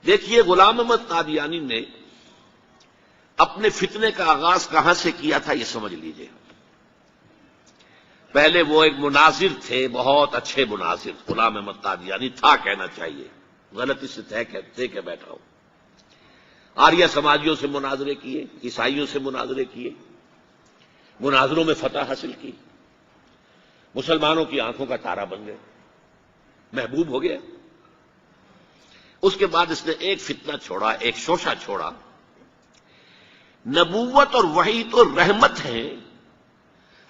دیکھیے غلام احمد قادیانی نے اپنے فتنے کا آغاز کہاں سے کیا تھا یہ سمجھ لیجئے۔ پہلے وہ ایک مناظر تھے، بہت اچھے مناظر، غلام احمد قادیانی تھا کہنا چاہیے، غلطی سے طے کے بیٹھا ہوں۔ آریہ سماجیوں سے مناظرے کیے، عیسائیوں سے مناظرے کیے، مناظروں میں فتح حاصل کی، مسلمانوں کی آنکھوں کا تارا بن گئے، محبوب ہو گیا۔ اس کے بعد اس نے ایک فتنہ چھوڑا، ایک شوشہ چھوڑا، نبوت اور وحی تو رحمت ہے،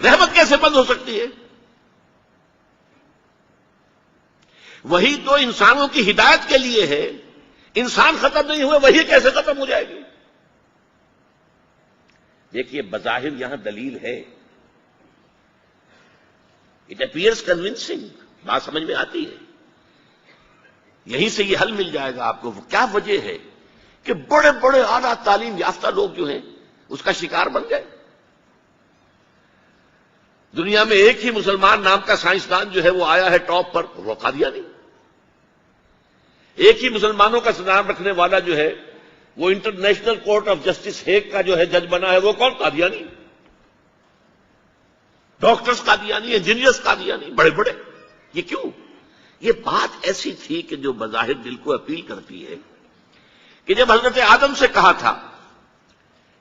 رحمت کیسے بند ہو سکتی ہے؟ وحی تو انسانوں کی ہدایت کے لیے ہے، انسان ختم نہیں ہوئے وحی کیسے ختم ہو جائے گی؟ دیکھیے بظاہر یہاں دلیل ہے، اٹ اپیئرس کنونسنگ، بات سمجھ میں آتی ہے، یہیں سے یہ حل مل جائے گا آپ کو۔ کیا وجہ ہے کہ بڑے بڑے اعلیٰ تعلیم یافتہ لوگ جو ہیں اس کا شکار بن گئے؟ دنیا میں ایک ہی مسلمان نام کا سائنسدان جو ہے وہ آیا ہے ٹاپ پر، وہ قادیانی۔ ایک ہی مسلمانوں کا نام رکھنے والا جو ہے وہ international court of justice Hague کا جو ہے جج بنا ہے، وہ کون؟ قادیانی۔ ڈاکٹرز قادیانی، انجینئرز قادیانی، بڑے بڑے۔ یہ کیوں؟ یہ بات ایسی تھی کہ جو بظاہر دل کو اپیل کرتی ہے کہ جب حضرت آدم سے کہا تھا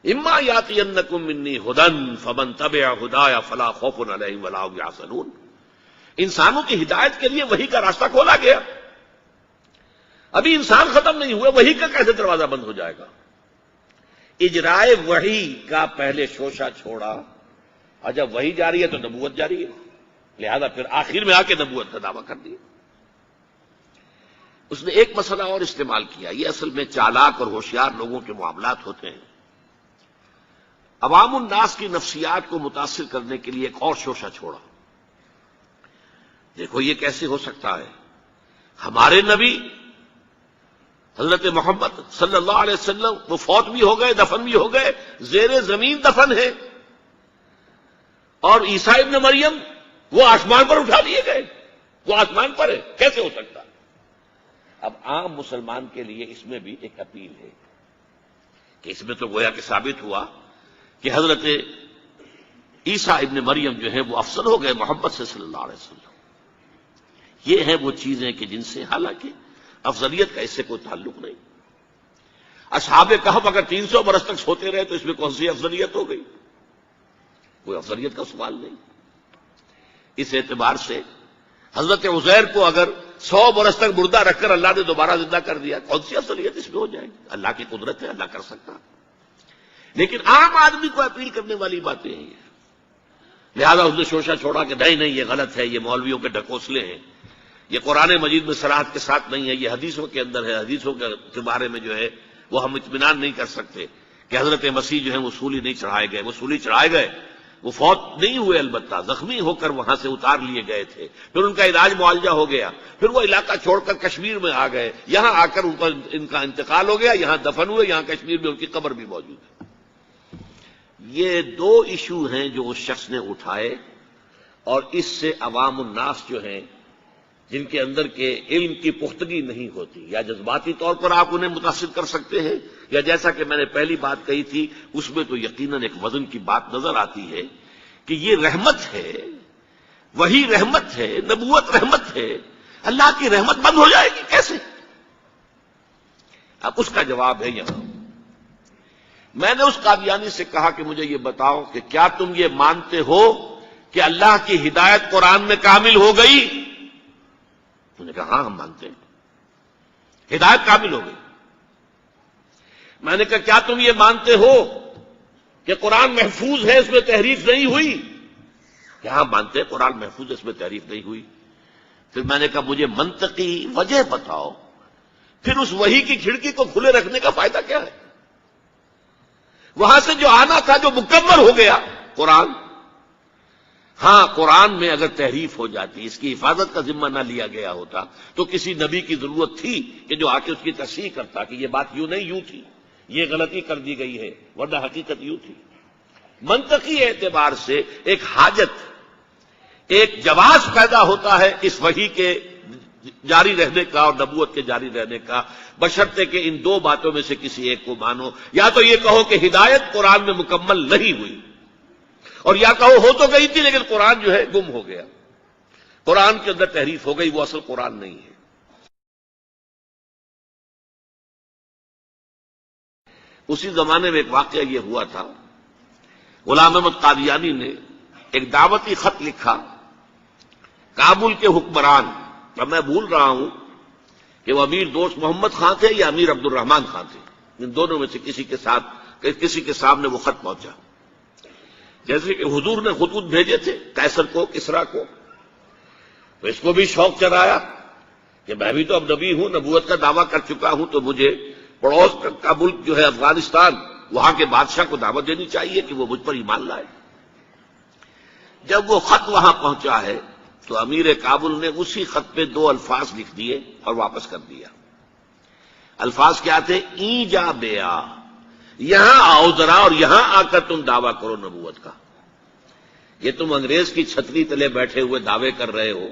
اما یاتینکم منی ھدی فمن تبع ھدایا فلا خوف علیہم ولا هم یحزنون، انسانوں کی ہدایت کے لیے وحی کا راستہ کھولا گیا، ابھی انسان ختم نہیں ہوئے، وحی کا کیسے دروازہ بند ہو جائے گا؟ اجرائے وحی کا پہلے شوشہ چھوڑا، اور جب وحی جاری ہے تو نبوت جاری ہے، لہذا پھر آخر میں آ کے نبوت کا دعویٰ کر دیا۔ اس نے ایک مسئلہ اور استعمال کیا، یہ اصل میں چالاک اور ہوشیار لوگوں کے معاملات ہوتے ہیں۔ عوام الناس کی نفسیات کو متاثر کرنے کے لیے ایک اور شوشہ چھوڑا۔ دیکھو یہ کیسے ہو سکتا ہے؟ ہمارے نبی حضرت محمد صلی اللہ علیہ وسلم وہ فوت بھی ہو گئے، دفن بھی ہو گئے، زیر زمین دفن ہے، اور عیسیٰ ابن مریم وہ آسمان پر اٹھا لیے گئے، وہ آسمان پر ہے، کیسے ہو سکتا؟ اب عام مسلمان کے لیے اس میں بھی ایک اپیل ہے کہ اس میں تو گویا کہ ثابت ہوا کہ حضرت عیسیٰ ابن مریم جو ہے وہ افضل ہو گئے محمد سے صلی اللہ علیہ وسلم۔ یہ ہیں وہ چیزیں کہ جن سے حالانکہ افضلیت کا اس سے کوئی تعلق نہیں۔ اصحاب کہف اگر 300 برس تک سوتے رہے تو اس میں کون سی افضلیت ہو گئی؟ کوئی افضلیت کا سوال نہیں۔ اس اعتبار سے حضرت عزیر کو اگر 100 برس تک مردہ رکھ کر اللہ نے دوبارہ زندہ کر دیا، کون سی افضلیت اس میں ہو جائے گی؟ اللہ کی قدرت ہے، اللہ کر سکتا۔ لیکن عام آدمی کو اپیل کرنے والی باتیں ہیں یہ، لہذا اس نے شوشہ چھوڑا کہ نہیں یہ غلط ہے، یہ مولویوں کے ڈھکوسلے ہیں، یہ قرآن مجید میں صراحت کے ساتھ نہیں ہے، یہ حدیثوں کے اندر ہے، حدیثوں کے بارے میں جو ہے وہ ہم اطمینان نہیں کر سکتے کہ حضرت مسیح جو ہے وہ سولی نہیں چڑھائے گئے، وہ سولی چڑھائے گئے، وہ فوت نہیں ہوئے، البتہ زخمی ہو کر وہاں سے اتار لیے گئے تھے، پھر ان کا علاج معالجہ ہو گیا، پھر وہ علاقہ چھوڑ کر کشمیر میں آ گئے، یہاں آ کر ان کا انتقال ہو گیا، یہاں دفن ہوئے، یہاں کشمیر میں ان کی قبر بھی موجود ہے۔ یہ دو ایشو ہیں جو اس شخص نے اٹھائے، اور اس سے عوام الناس جو ہیں جن کے اندر کے علم کی پختگی نہیں ہوتی، یا جذباتی طور پر آپ انہیں متاثر کر سکتے ہیں، یا جیسا کہ میں نے پہلی بات کہی تھی اس میں تو یقیناً ایک وزن کی بات نظر آتی ہے کہ یہ رحمت ہے، وہی رحمت ہے، نبوت رحمت ہے، اللہ کی رحمت بند ہو جائے گی کیسے؟ اب اس کا جواب ہے یہاں۔ میں نے اس قادیانی سے کہا کہ مجھے یہ بتاؤ کہ کیا تم یہ مانتے ہو کہ اللہ کی ہدایت قرآن میں کامل ہو گئی؟ انہوں نے کہا ہاں ہم مانتے ہیں، ہدایت کامل ہو گئی۔ میں نے کہا کیا تم یہ مانتے ہو کہ قرآن محفوظ ہے، اس میں تحریف نہیں ہوئی؟ کہ ہاں مانتے ہیں قرآن محفوظ ہے، اس میں تحریف نہیں ہوئی۔ پھر میں نے کہا مجھے منطقی وجہ بتاؤ، پھر اس وحی کی کھڑکی کو کھلے رکھنے کا فائدہ کیا ہے؟ وہاں سے جو آنا تھا جو مکمل ہو گیا قرآن، ہاں قرآن میں اگر تحریف ہو جاتی، اس کی حفاظت کا ذمہ نہ لیا گیا ہوتا تو کسی نبی کی ضرورت تھی کہ جو آ کے اس کی تصحیح کرتا کہ یہ بات یوں نہیں یوں تھی، یہ غلطی کر دی گئی ہے، ورنہ حقیقت یوں تھی۔ منطقی اعتبار سے ایک حاجت، ایک جواز پیدا ہوتا ہے اس وحی کے جاری رہنے کا اور نبوت کے جاری رہنے کا، بشرطے کہ ان دو باتوں میں سے کسی ایک کو مانو. یا تو یہ کہو کہ ہدایت قرآن میں مکمل نہیں ہوئی، اور یا کہو ہو تو گئی تھی لیکن قرآن جو ہے گم ہو گیا، قرآن کے اندر تحریف ہو گئی، وہ اصل قرآن نہیں ہے. اسی زمانے میں ایک واقعہ یہ ہوا تھا، غلام احمد قادیانی نے ایک دعوتی خط لکھا کابل کے حکمران. اب میں بھول رہا ہوں کہ وہ امیر دوست محمد خان تھے یا امیر عبد الرحمان خان تھے، ان دونوں میں سے کسی کے سامنے وہ خط پہنچا. جیسے کہ حضور نے خطوط بھیجے تھے قیصر کو، کسریٰ کو، تو اس کو بھی شوق چڑھایا کہ میں بھی تو اب نبی ہوں، نبوت کا دعویٰ کر چکا ہوں، تو مجھے پڑوس کا ملک جو ہے افغانستان، وہاں کے بادشاہ کو دعوت دینی چاہیے کہ وہ مجھ پر ایمان لائے. جب وہ خط وہاں پہنچا ہے تو امیر کابل نے اسی خط پہ 2 الفاظ لکھ دیے اور واپس کر دیا. الفاظ کیا تھے؟ ای جا بیا، یہاں آؤ ذرا اور یہاں آ کر تم دعویٰ کرو نبوت کا. یہ تم انگریز کی چھتری تلے بیٹھے ہوئے دعوے کر رہے ہو،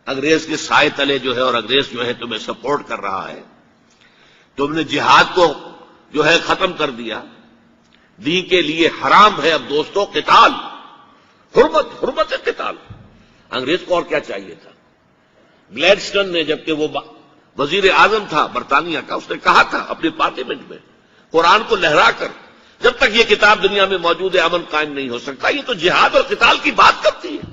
انگریز کے سائے تلے جو ہے، اور انگریز جو ہے تمہیں سپورٹ کر رہا ہے. تم نے جہاد کو جو ہے ختم کر دیا، دین کے لیے حرام ہے اب دوستو قتال، حرمت قتال. انگریز کو اور کیا چاہیے تھا؟ گلیڈسٹن نے، جبکہ وہ وزیر اعظم تھا برطانیہ کا، اس نے کہا تھا اپنے پارلیمنٹ میں، قرآن کو لہرا کر، جب تک یہ کتاب دنیا میں موجود ہے امن قائم نہیں ہو سکتا. یہ تو جہاد اور قتال کی بات کرتی ہے.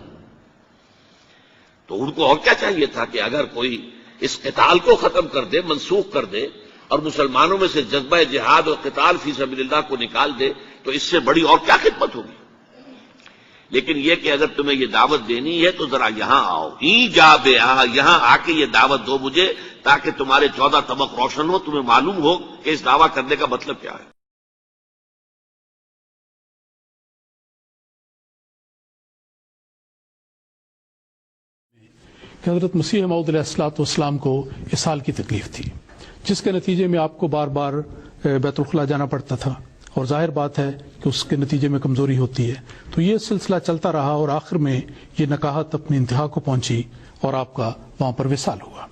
تو ان کو اور کیا چاہیے تھا کہ اگر کوئی اس قتال کو ختم کر دے، منسوخ کر دے، اور مسلمانوں میں سے جذبہ جہاد اور قتال فی سبیل اللہ کو نکال دے، تو اس سے بڑی اور کیا خدمت ہوگی. لیکن یہ کہ اگر تمہیں یہ دعوت دینی ہے تو ذرا یہاں آؤ، ای جا بے آ، یہاں آ کے یہ دعوت دو مجھے، تاکہ تمہارے 14 طبق روشن ہو، تمہیں معلوم ہو کہ اس دعویٰ کرنے کا مطلب کیا ہے. کہ حضرت مسیح موعود علیہ الصلوۃ والسلام کو اسہال کی تکلیف تھی، جس کے نتیجے میں آپ کو بار بار بیت الخلاء جانا پڑتا تھا، اور ظاہر بات ہے کہ اس کے نتیجے میں کمزوری ہوتی ہے. تو یہ سلسلہ چلتا رہا اور آخر میں یہ نکاحت اپنی انتہا کو پہنچی اور آپ کا وہاں پر وصال ہوا.